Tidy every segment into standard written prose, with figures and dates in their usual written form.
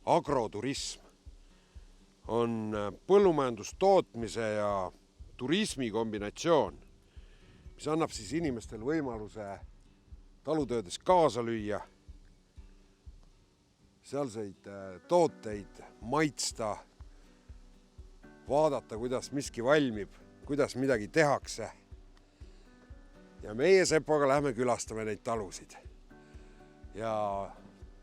agroturism on põllumajandustootmise ja turismi kombinatsioon, mis annab siis inimestel võimaluse talutöödes kaasa lüüa, sealseid tooteid maitsta, vaadata, kuidas miski valmib, kuidas midagi tehakse. Ja meie Sepoga lähme külastame neid talusid. Ja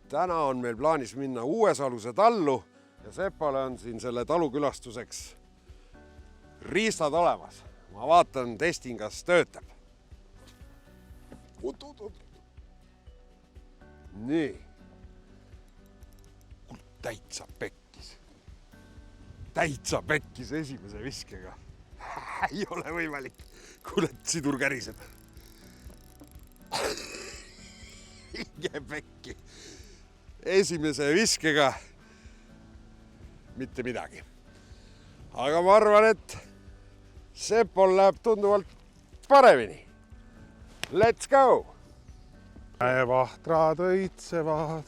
täna on meil plaanis minna Uuesaluse tallu ja Sepole on siin selle talu külastuseks riistad olemas. Ma vaatan, testin, kas töötab. Nii. Täitsa pekkis esimese viskega. Ei ole võimalik. Kuule, sidur käriseb. Hinge pekki. Esimese viskega mitte midagi. Aga ma arvan, et Sepol läheb tunduvalt paremini. Let's go! Vahtrad õitsevad,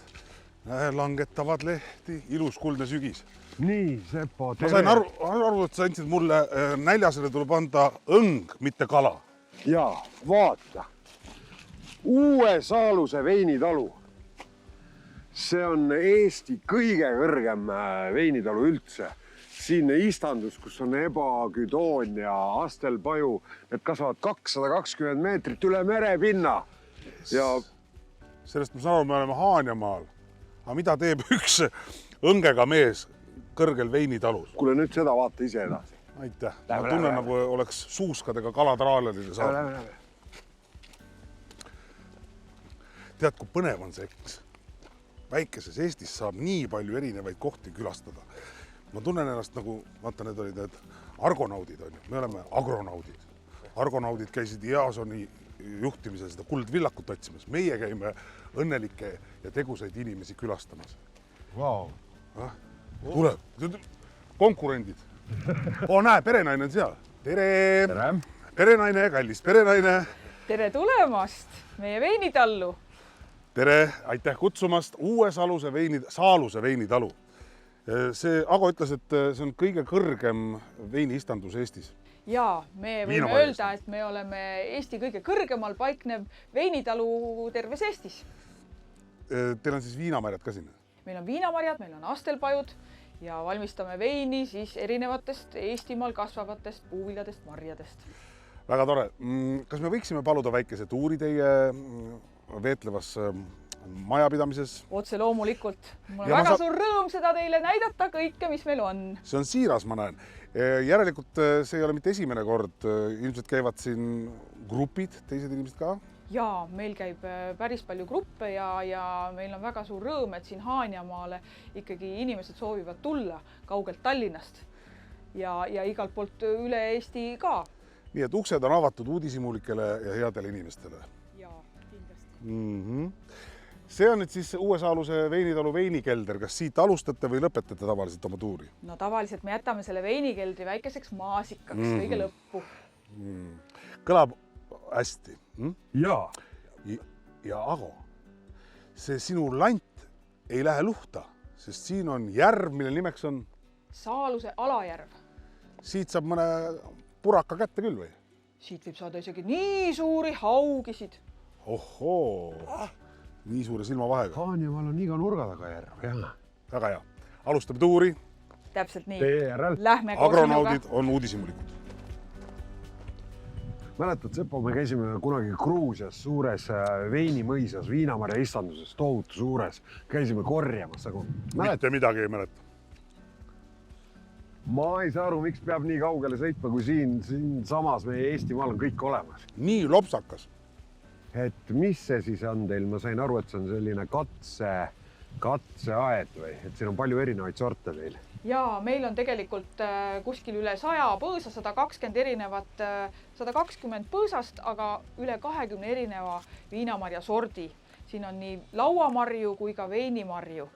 langetavad lehti, ilus kuldne sügis. Nii, Sepo, Ma sain aru, et sa andsid mulle näljasele tuleb anda õng, mitte kala. Jaa, vaata. Uuesaluse veinitalu. See on Eesti kõige kõrgem veinitalu üldse. Siin istandus, kus on ebaküdoon ja astelpaju, need kasvavad 220 meetrit üle merepinna. Ja sellest ma saan aru, me oleme Haanjamaal. Aga mida teeb üks õngega mees kõrgel veinitalus? Kuule, nüüd seda vaata ise edasi. Aitäh. Ma tunnen, nagu oleks suuskadega kalatraalerile saanud. Lähme. Tead, kui põnev on see eks? Väikeses Eestis saab nii palju erinevaid kohti külastada. Ma tunnen ennast nagu, vaata, need olid need argonaudid. Me oleme agronaudid. Argonaudid käisid Jaasoni juhtimisel seda kuldvillakut otsimas. Meie käime õnnelikke ja tegusaid inimesi külastamas. Wow. Tuleb, konkurendid. Näe, perenaine on seal. Tere! Perenaine, kallis perenaine. Tere tulemast meie veinitallu. Tere, aitäh kutsumast Uuesaluse veinitalu. See Ago ütles, et see on kõige kõrgem veiniistandus Eestis. Jaa, me võime öelda, et me oleme Eesti kõige kõrgemal paiknev veinitalu terves Eestis. Teil on siis viinamarjad ka siin? Meil on viinamarjad, meil on astelpajud ja valmistame veini siis erinevatest Eestimaal kasvavatest puuviljadest, marjadest. Väga tore. Kas me võiksime paluda väikese tuuri teie veetlevas majapidamises? Otse loomulikult. Mul on väga suur rõõm seda teile näidata kõike, mis meil on. See on siiras, ma näen. Järelikult see ei ole mitte esimene kord. Ilmselt käivad siin grupid, teised inimesed ka? Jaa, meil käib päris palju gruppe ja meil on väga suur rõõm, et siin Haanjamaale ikkagi inimesed soovivad tulla kaugelt Tallinnast ja igalt poolt üle Eesti ka. Nii et uksed on avatud uudishimulikele ja headele inimestele. Jaa, kindlasti. See on nüüd siis Uuesaluse veinitalu veinikelder. Kas siit alustate või lõpetate tavaliselt oma tuuri? No tavaliselt me jätame selle veinikeldri väikeseks maasikaks kõige lõppu. Kõlab hästi. Jaa. Ja Ago, see sinu lant ei lähe luhta, sest siin on järv, mille nimeks on? Saaluse alajärv. Siit saab mõne puraka kätte küll või? Siit võib saada isegi nii suuri haugisid. Ohoo, nii suure silmavahega. Haanjamaal on iga nurga taga järv, jah. Väga hea. Alustame tuuri. Täpselt nii. Teerel. Lähme koos agronaudid on uudishimulikud. Mäletad, Sepo, me käisime kunagi Gruusias suures veinimõisas, viinamarja istanduses, tohutu suures. Käisime korjamas. Mitte midagi ei mäleta. Ma ei saa aru, miks peab nii kaugele sõitma, kui siin samas meie Eestimaal on kõik olemas. Nii lopsakas. Et mis see siis on teil? Ma sain aru, et see on selline katseaed või? Et siin on palju erinevaid sorte teil. Jaa, meil on tegelikult kuskil üle 100 põõsa, 120 põõsast, aga üle 20 erineva viinamarja sordi. Siin on nii lauamarju kui ka veinimarju.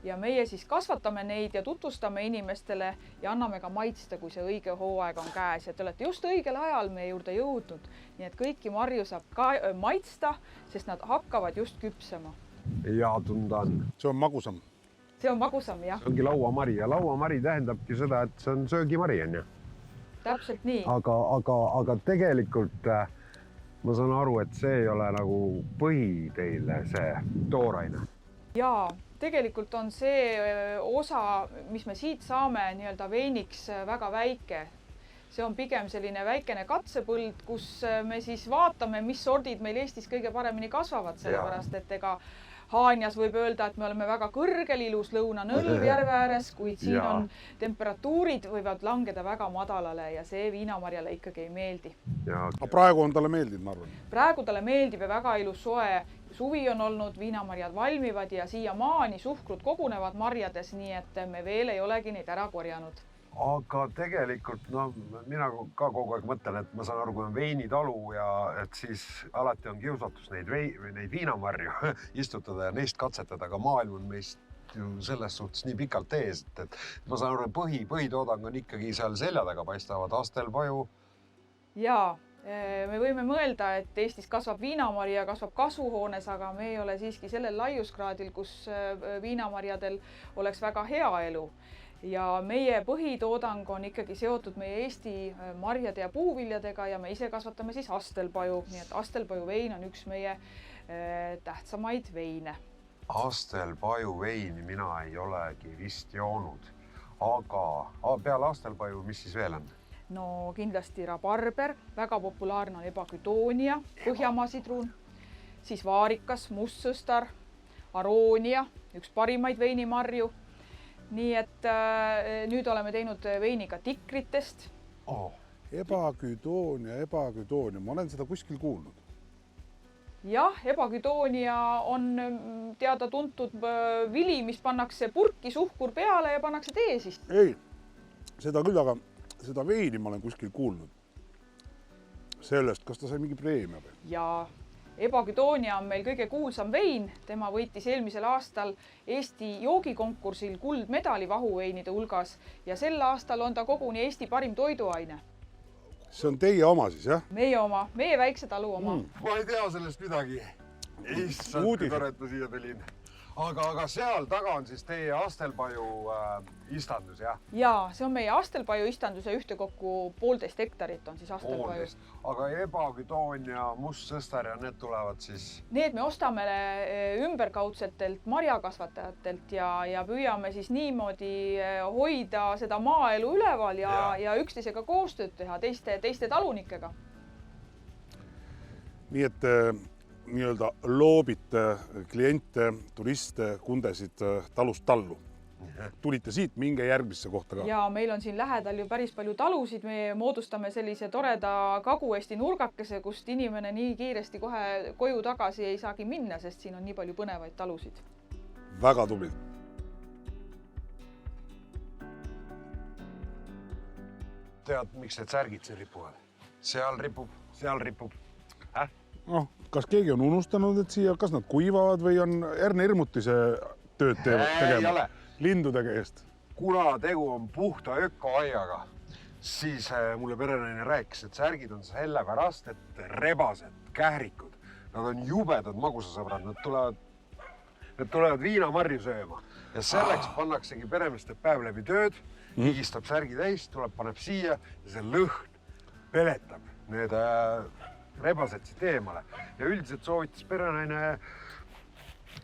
Ja meie siis kasvatame neid ja tutvustame inimestele ja anname ka maitsta, kui see õige hooaeg on käes. Ja te olete just õigel ajal meie juurde jõudnud. Nii et kõiki marju saab ka maitsta, sest nad hakkavad just küpsema. Ja tunda on. See on magusam. see on magusam, jah. Ongi lauamari ja lauamari tähendabki seda, et see on söögimari, on ju. Täpselt nii. Aga tegelikult ma saan aru, et see ei ole nagu põhi teile see tooraine. Jaa, tegelikult on see osa, mis me siit saame nii-öelda veiniks väga väike. See on pigem selline väikene katsepõld, kus me siis vaatame, mis sordid meil Eestis kõige paremini kasvavad, sellepärast, et ega Haanjas võib öelda, et me oleme väga kõrgel, ilus lõunanõlv järve ääres, kuid siin on temperatuurid võivad langeda väga madalale ja see viinamarjale ikkagi ei meeldi. Aga praegu on talle meeldinud, ma arvan. Praegu talle meeldib ja väga ilus soe suvi on olnud, viinamarjad valmivad ja siiamaani suhkrud kogunevad marjades, nii et me veel ei olegi neid ära korjanud. Aga tegelikult mina ka kogu aeg mõtlen, et ma saan aru, kui on veinitalu ja et siis alati on kiusatus neid viinamarju istutada ja neist katsetada, aga maailm on meist ju selles suhtes nii pikalt ees, et ma saan aru, põhitoodang on ikkagi seal selja taga paistavad astelpaju. Jaa, me võime mõelda, et Eestis kasvab viinamari ja kasvab kasvuhoones, aga me ei ole siiski sellel laiuskraadil, kus viinamarjadel oleks väga hea elu. Ja meie põhitoodang on ikkagi seotud meie Eesti marjade ja puuviljadega ja me ise kasvatame siis astelpaju. Nii et astelpaju vein on üks meie tähtsamaid veine. Astelpaju veini mina ei olegi vist joonud, aga peale astelpaju, mis siis veel on? No kindlasti rabarber, väga populaarne on ebaküdoonia, Põhjamaa sidrun, siis vaarikas, mustsõstar, aroonia, üks parimaid veinimarju. Nii et nüüd oleme teinud veini ka tikritest. Ebaküdoonia. Ma olen seda kuskil kuulnud. Jah, ebaküdoonia on teada tuntud vili, mis pannakse purki suhkur peale ja pannakse tee siis. Ei, seda küll, aga seda veini ma olen kuskil kuulnud. Sellest, kas ta sai mingi preemia või? Jaa. Ebaküdoonia on meil kõige kuulsam vein. Tema võitis eelmisel aastal Eesti joogikonkursil kuldmedali vahuveinide hulgas ja sel aastal on ta koguni Eesti parim toiduaine. See on teie oma siis, jah? Meie oma, meie väikse talu oma. Ma ei tea sellest midagi. Issand, kui tore, et ma siia tulin. Aga seal taga on siis teie astelpaju istandus, jah? Jaa, see on meie astelpaju istandus ja ühtekokku 1,5 hektarit on siis astelpaju. Aga ebaküdoonia, mustsõstar ja need tulevad siis? Need me ostame ümberkaudsetelt marjakasvatajatelt ja püüame siis niimoodi hoida seda maaelu üleval ja üksteisega koostööd teha teiste talunikega. Nii et nii-öelda loobite kliente, turiste, kundesid talust tallu. Tulite siit, minge järgmisse kohta ka. Ja meil on siin lähedal ju päris palju talusid. Me moodustame sellise toreda Kagu-Eesti nurgakese, kust inimene nii kiiresti kohe koju tagasi ei saagi minna, sest siin on nii palju põnevaid talusid. Väga tubli. Tead, miks need särgid siin ripuvad? Seal ripub. Kas keegi on unustanud, et siia, kas nad kuivavad või on Erne Irmutise tööd tegema lindudega eest? Kuna tegu on puhta ökoaiaga, siis mulle perenaine rääkis, et särgid on sellepärast, et rebased, kährikud, nad on jubedad magusasõbrad, nad tulevad viinamarju sööma ja selleks pannaksegi peremeeste päev läbi tööd, higistab särgi täis, paneb siia ja see lõhn peletab need rebased siit eemale ja üldiselt soovitas perenaine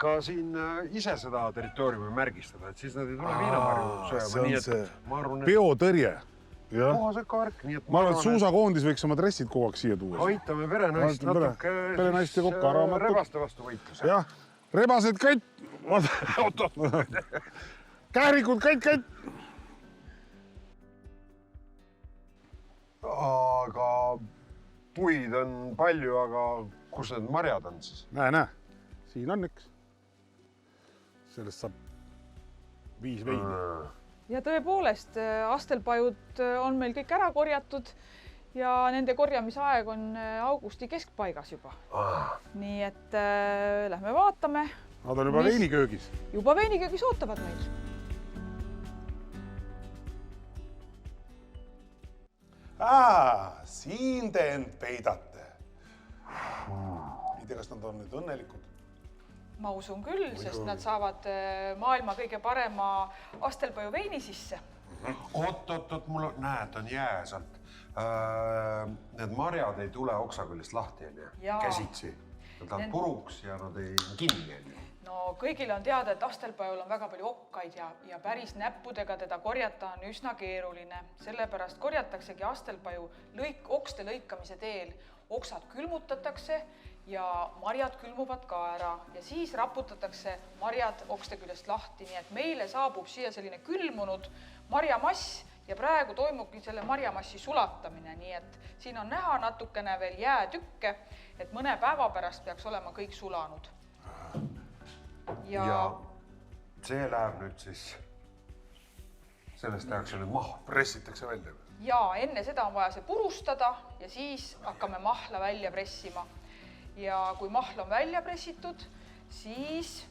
ka siin ise seda territooriumi märgistada, et siis nad ei tule viinamarju sööma. See on see biotõrje. Puhas ökovärk. Ma arvan, et suusakoondis võiks oma dressid kogu aeg siia tuua. Aitame perenaist natuke rebaste vastu võitlus. Jah, rebased kait. Kährikud kait. Aga puid on palju, aga kus need marjad on siis? Näe. Siin on üks. Sellest saab 5 veini. Ja tõepoolest, astelpajud on meil kõik ära korjatud ja nende korjamise aeg on augusti keskpaigas juba. Nii et lähme vaatame. Nad on juba veiniköögis. Juba veiniköögis ootavad meil. Siin te end peidate. Ei tea, kas nad on nüüd õnnelikud. Ma usun küll, sest nad saavad maailma kõige parema Astelpaju veini sisse. Oot, mul näed, on jää sealt. Need marjad ei tule oksaküljest lahti, käsitsi. Nad lähevad puruks ja nad ei kinni. No kõigile on teada, et Astelpajul on väga palju okkaid ja päris näppudega teda korjata on üsna keeruline. Sellepärast korjataksegi Astelpaju okste lõikamise teel. Oksad külmutatakse ja marjad külmuvad ka ära ja siis raputatakse marjad okste küljest lahti, nii et meile saabub siia selline külmunud marjamass ja praegu toimubki selle marjamassi sulatamine, nii et siin on näha natukene veel jäätükke, et mõne päeva pärast peaks olema kõik sulanud. Ja see läheb nüüd siis, sellest tehakse nüüd mahla. Pressitakse välja? Ja enne seda on vaja see purustada ja siis hakkame mahla välja pressima. Ja kui mahl on välja pressitud, siis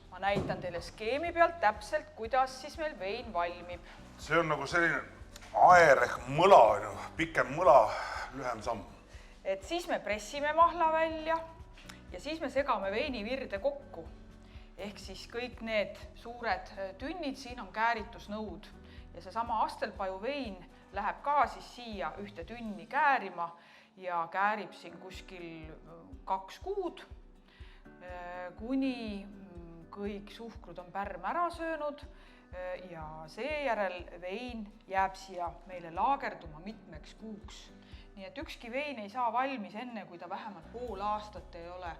ma näitan teile skeemi pealt täpselt, kuidas siis meil vein valmib. See on nagu selline aer ehk mõla, pikem mõla, lühem samm. Et siis me pressime mahla välja ja siis me segame veinivirde kokku. Ehk siis kõik need suured tünnid, siin on kääritusnõud ja see sama Astelpaju vein läheb ka siis siia ühte tünni käärima ja käärib siin kuskil 2 kuud, kuni kõik suhkrud on pärm ära söönud ja seejärel vein jääb siia meile laagerduma mitmeks kuuks. Nii et ükski vein ei saa valmis enne, kui ta vähemalt pool aastat ei ole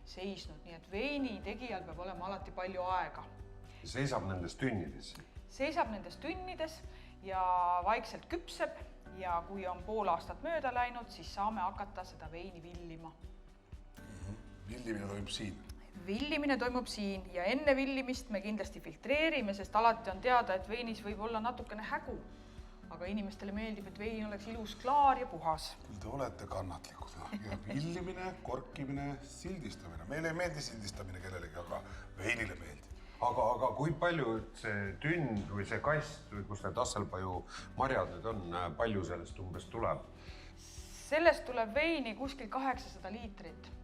seisnud, nii et veini tegijal peab olema alati palju aega. Seisab nendes tünnides? Seisab nendes tünnides ja vaikselt küpseb ja kui on pool aastat mööda läinud, siis saame hakata seda veini villima. Villimine toimub siin? Villimine toimub siin ja enne villimist me kindlasti filtreerime, sest alati on teada, et veinis võib olla natukene hägu. Aga inimestele meeldib, et vein oleks ilus, klaar ja puhas. Küll te olete kannatlikud. Ja villimine, korkimine, sildistamine. Meile ei meeldi sildistamine kellelegi, aga veinile meeldib. Aga kui palju see tünn või see kast või kus need Astelpaju marjad nüüd on, palju sellest umbes tuleb? Sellest tuleb veini kuskil 800 liitrit.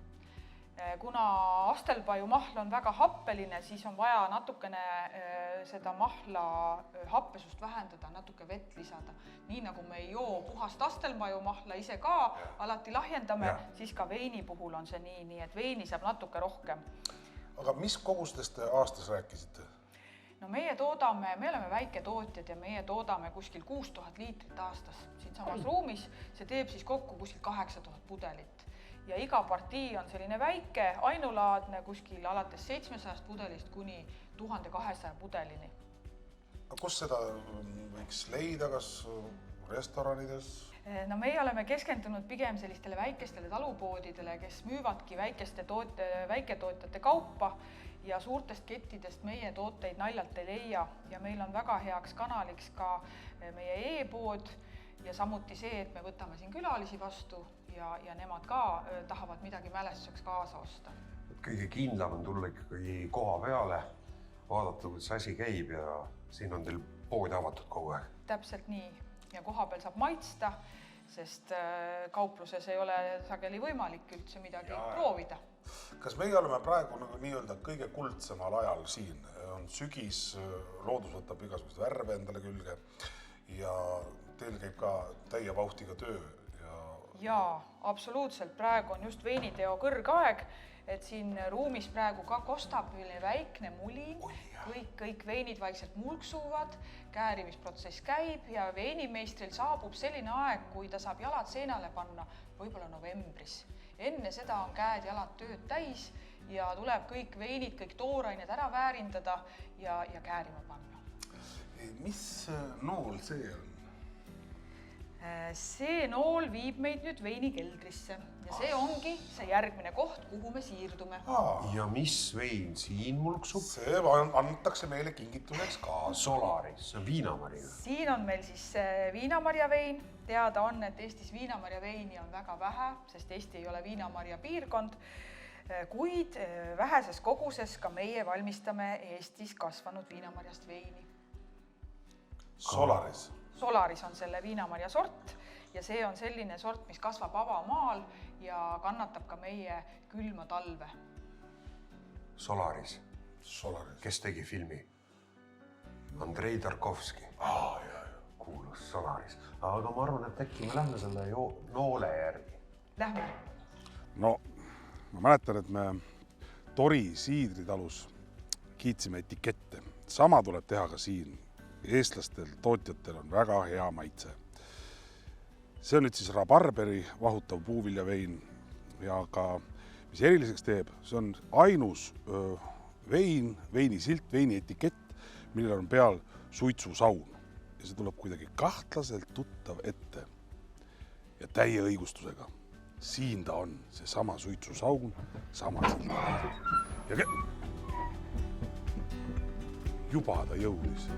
Kuna Astelpaju mahl on väga happeline, siis on vaja natukene seda mahla happesust vähendada, natuke vett lisada. Nii nagu me ei joo puhast Astelpaju mahla ise ka alati lahjendame, siis ka veini puhul on see nii, et veini saab natuke rohkem. Aga mis kogustest te aastas rääkisite? No me oleme väiketootjad ja meie toodame kuskil 6000 liitrit aastas. Siin samas ruumis see teeb siis kokku kuskil 8000 pudelit. Ja iga partii on selline väike, ainulaadne kuskil alates 700 pudelist kuni 1200 pudelini. Kus seda võiks leida, kas restoranides? No meie oleme keskendunud pigem sellistele väikestele talupoodidele, kes müüvadki väiketootjate kaupa ja suurtest kettidest meie tooteid naljalt ei leia. Ja meil on väga heaks kanaliks ka meie e-pood ja samuti see, et me võtame siin külalisi vastu ja nemad ka tahavad midagi mälestuseks kaasa osta. Kõige kindlam on tulla ikkagi koha peale, vaadata, kuidas asi käib ja siin on teil pood avatud kogu aeg. Täpselt nii. Ja koha peal saab maitsta, sest kaupluses ei ole sageli võimalik üldse midagi proovida. Kas meie oleme praegu nagu nii-öelda kõige kuldsemal ajal siin? On sügis, loodus võtab igasugust värve endale külge ja teil käib ka täie vauhtiga töö. Jaa, absoluutselt. Praegu on just veiniteo kõrgaeg, et siin ruumis praegu ka kostab väikne mulin, kõik veinid vaikselt mulksuvad, käärimisprotsess käib ja veinimeistril saabub selline aeg, kui ta saab jalad seinale panna, võib-olla novembris. Enne seda on käed jalad tööd täis ja tuleb kõik veinid, kõik toorained ära väärindada ja käärima panna. Mis nool see on? See nool viib meid nüüd veinikeldrisse ja see ongi see järgmine koht, kuhu me siirdume. Ja mis vein siin mulksub? See antakse meile kingituseks ka. Solaris, see on viinamarja. Siin on meil siis viinamarja vein. Teada on, et Eestis viinamarja veini on väga vähe, sest Eesti ei ole viinamarja piirkond, kuid väheses koguses ka meie valmistame Eestis kasvanud viinamarjast veini. Solaris? Solaris on selle viinamarja sort ja see on selline sort, mis kasvab avamaal ja kannatab ka meie külma talve. Solaris. Solaris. Kes tegi filmi? Andrei Tarkovski. Kuulus Solaris. Aga ma arvan, et äkki me lähme selle noole järgi. Lähme. No, ma mäletan, et me Tori siidritalus kiitsime etikette. Sama tuleb teha ka siin. Eestlastel, tootjatel on väga hea maitse. See on nüüd siis rabarberi vahutav puuviljavein ja ka mis eriliseks teeb, see on ainus vein, veinisilt, veini etikett, millel on peal suitsusaun. Ja see tuleb kuidagi kahtlaselt tuttav ette ja täie õigustusega. Siin ta on, see sama suitsusaun, sama silt. Ja juba ta jõudis.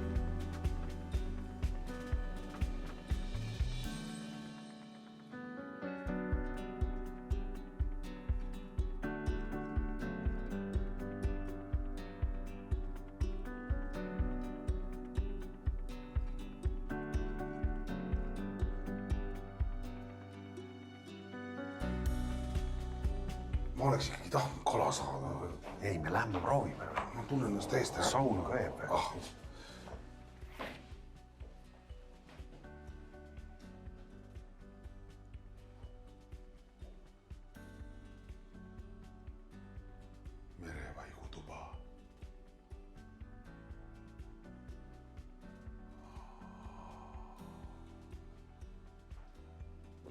Ma oleks ikkagi tahtnud kala saada. Ei, me lähme proovime. Ma tunnen ennast täiesti. Saun kõeb. Merevaihutuba.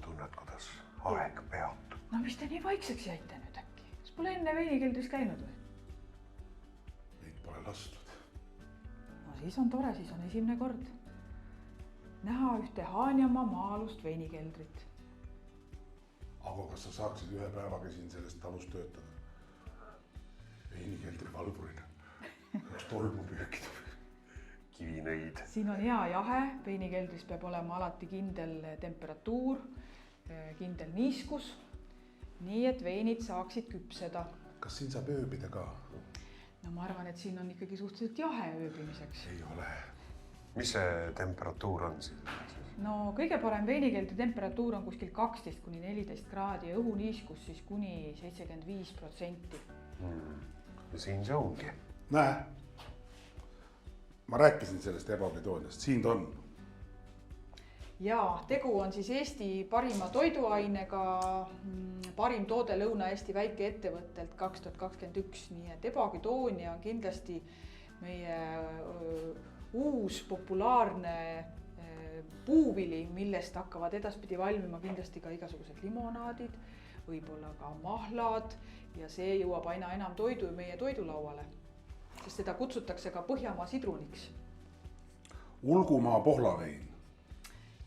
Tunned, kuidas aeg peatub. No mis te nii vaikseks jäite nüüd äkki? Kas pole enne veinikeldris käinud või? Neid pole lastud. No siis on tore, siis on esimene kord. Näha ühte Haanjamaa maa-alust veinikeldrit. Aga kas sa saaksid ühe päevaga siin sellest talust töötada? Veinikeldri valvurina. Üks tolmu püükida. Kivinõid. Siin on hea jahe, veinikeldris peab olema alati kindel temperatuur, kindel niiskus, nii et veinid saaksid küpseda. Kas siin saab ööbida ka? No ma arvan, et siin on ikkagi suhteliselt jahe ööbimiseks. Ei ole. Mis see temperatuur on siin? No kõige parem veinikeldri temperatuur on kuskil 12 kuni 14 kraadi ja õhuniiskus siis kuni 75%. Ja siin see ongi. Näe, ma rääkisin sellest ebabedooniast, siin ta on. Ja tegu on siis Eesti parima toiduainega, parim toode Lõuna-Eesti väikeettevõttelt 2021, nii et ebagedoonia on kindlasti meie uus populaarne puuvili, millest hakkavad edaspidi valmima kindlasti ka igasugused limonaadid, võib-olla ka mahlad ja see jõuab aina enam meie toidulauale, sest seda kutsutakse ka Põhjamaa sidruniks. Ulgumaa pohlavein.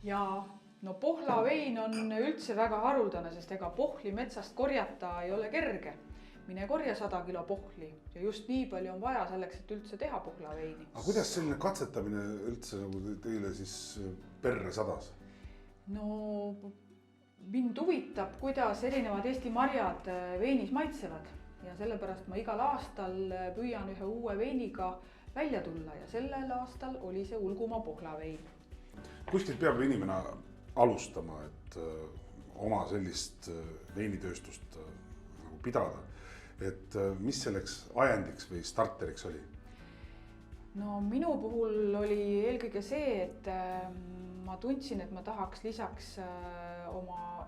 Ja no pohlavein on üldse väga haruldane, sest ega pohli metsast korjata ei ole kerge. Mine korja 100 kilo pohli ja just nii palju on vaja selleks, et üldse teha pohlaveini. Aga kuidas selline katsetamine üldse nagu teile siis perre sadas? No mind huvitab, kuidas erinevad Eesti marjad veinis maitsevad ja sellepärast ma igal aastal püüan ühe uue veiniga välja tulla ja sellel aastal oli see Ulgumaa pohlavein. Kuskilt peab inimene alustama, et oma sellist veinitööstust nagu pidada. Et mis selleks ajendiks või starteriks oli? No minu puhul oli eelkõige see, et ma tundsin, et ma tahaks lisaks oma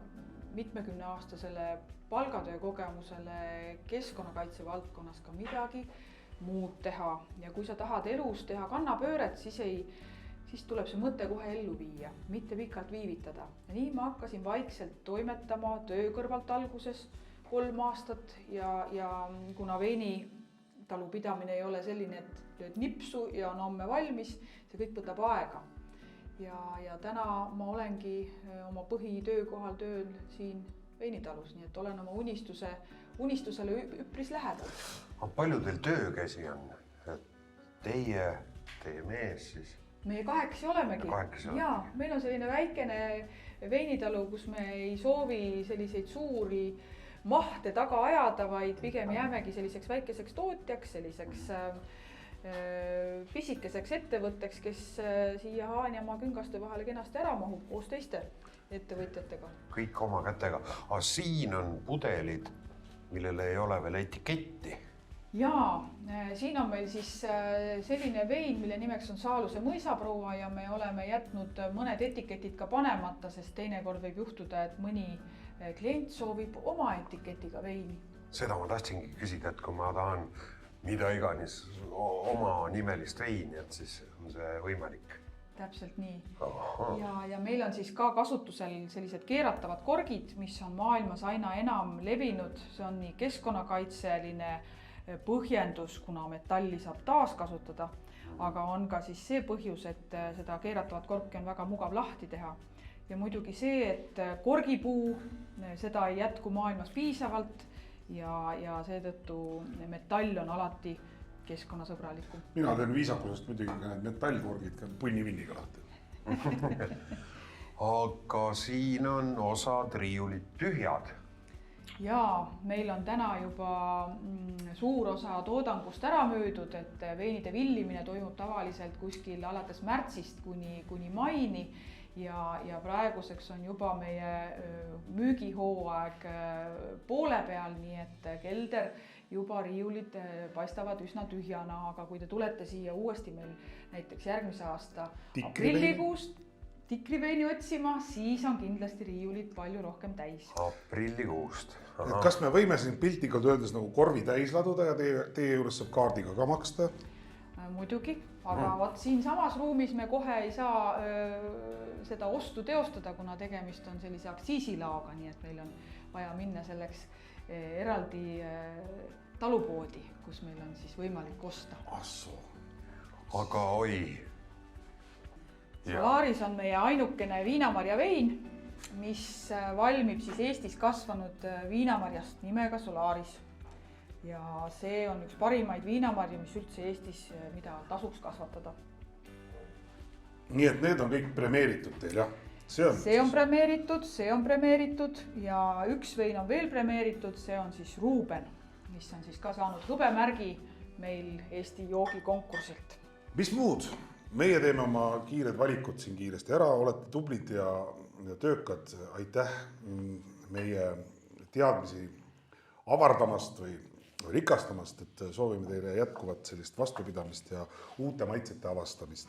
mitmekümneaastasele palgatöö kogemusele keskkonnakaitse valdkonnas ka midagi muud teha. Ja kui sa tahad elus teha kannapööret, siis tuleb see mõte kohe ellu viia, mitte pikalt viivitada. Ja nii ma hakkasin vaikselt toimetama töö kõrvalt alguses 3 aastat ja kuna veinitalu pidamine ei ole selline, et lööd nipsu ja on homme valmis, see kõik võtab aega. Ja täna ma olengi oma põhitöökohal tööl siin veinitalus, nii et olen oma unistusele üpris lähedal. Palju teil töökäsi on? Teie mees siis? Meie 8 olemegi. Ja meil on selline väikene veinitalu, kus me ei soovi selliseid suuri mahte taga ajada, vaid pigem jäämegi selliseks väikeseks tootjaks, selliseks pisikeseks ettevõtteks, kes siia Haanjamaa küngaste vahele kenasti ära mahub koos teiste ettevõtjatega. Kõik oma kätega. Aga siin on pudelid, millele ei ole veel etiketti. Ja siin on meil siis selline vein, mille nimeks on Saaluse mõisaproua ja me oleme jätnud mõned etiketid ka panemata, sest teinekord võib juhtuda, et mõni klient soovib oma etiketiga veini. Seda ma tahtsingi küsida, et kui ma tahan mida iganes oma nimelist veini, et siis on see võimalik. Täpselt nii. Ja meil on siis ka kasutusel sellised keeratavad korgid, mis on maailmas aina enam levinud. See on nii keskkonnakaitseline põhjendus, kuna metalli saab taaskasutada, aga on ka siis see põhjus, et seda keeratavat korki on väga mugav lahti teha. Ja muidugi see, et korgipuu, seda ei jätku maailmas piisavalt ja seetõttu metall on alati keskkonnasõbralikum. Mina teen viisakusest muidugi ka need metallkorgid ka punni-vinniga lahti. Aga siin on osad riiulid tühjad. Ja meil on täna juba suur osa toodangust ära müüdud, et veinide villimine toimub tavaliselt kuskil alates märtsist kuni maini ja praeguseks on juba meie müügihooaeg poole peal, nii et kelder juba riiulid paistavad üsna tühjana, aga kui te tulete siia uuesti meil näiteks järgmise aasta aprillikuust tikriveini otsima, siis on kindlasti riiulid palju rohkem täis. Aprillikuust. Kas me võime siin piltikult öeldes nagu korvi täis laduda ja teie juures saab kaardiga ka maksta? Muidugi, aga vaat siin samas ruumis me kohe ei saa seda ostu teostada, kuna tegemist on sellise aktsiisilaoga, nii et meil on vaja minna selleks eraldi talupoodi, kus meil on siis võimalik osta. Aga oi. Solaris on meie ainukene viinamarja vein, mis valmib siis Eestis kasvanud viinamarjast nimega Solaris. Ja see on üks parimaid viinamarju, mis üldse Eestis, mida tasuks kasvatada. Nii et need on kõik premeeritud teil, jah? See on premeeritud ja üks vein on veel premeeritud, see on siis Ruuben, mis on siis ka saanud hõbemärgi meil Eesti joogikonkursilt. Mis muud? Meie teeme oma kiired valikud siin kiiresti ära, olete tublid ja töökad. Aitäh meie teadmisi avardamast või rikastamast, et soovime teile jätkuvat sellist vastupidamist ja uute maitsete avastamist.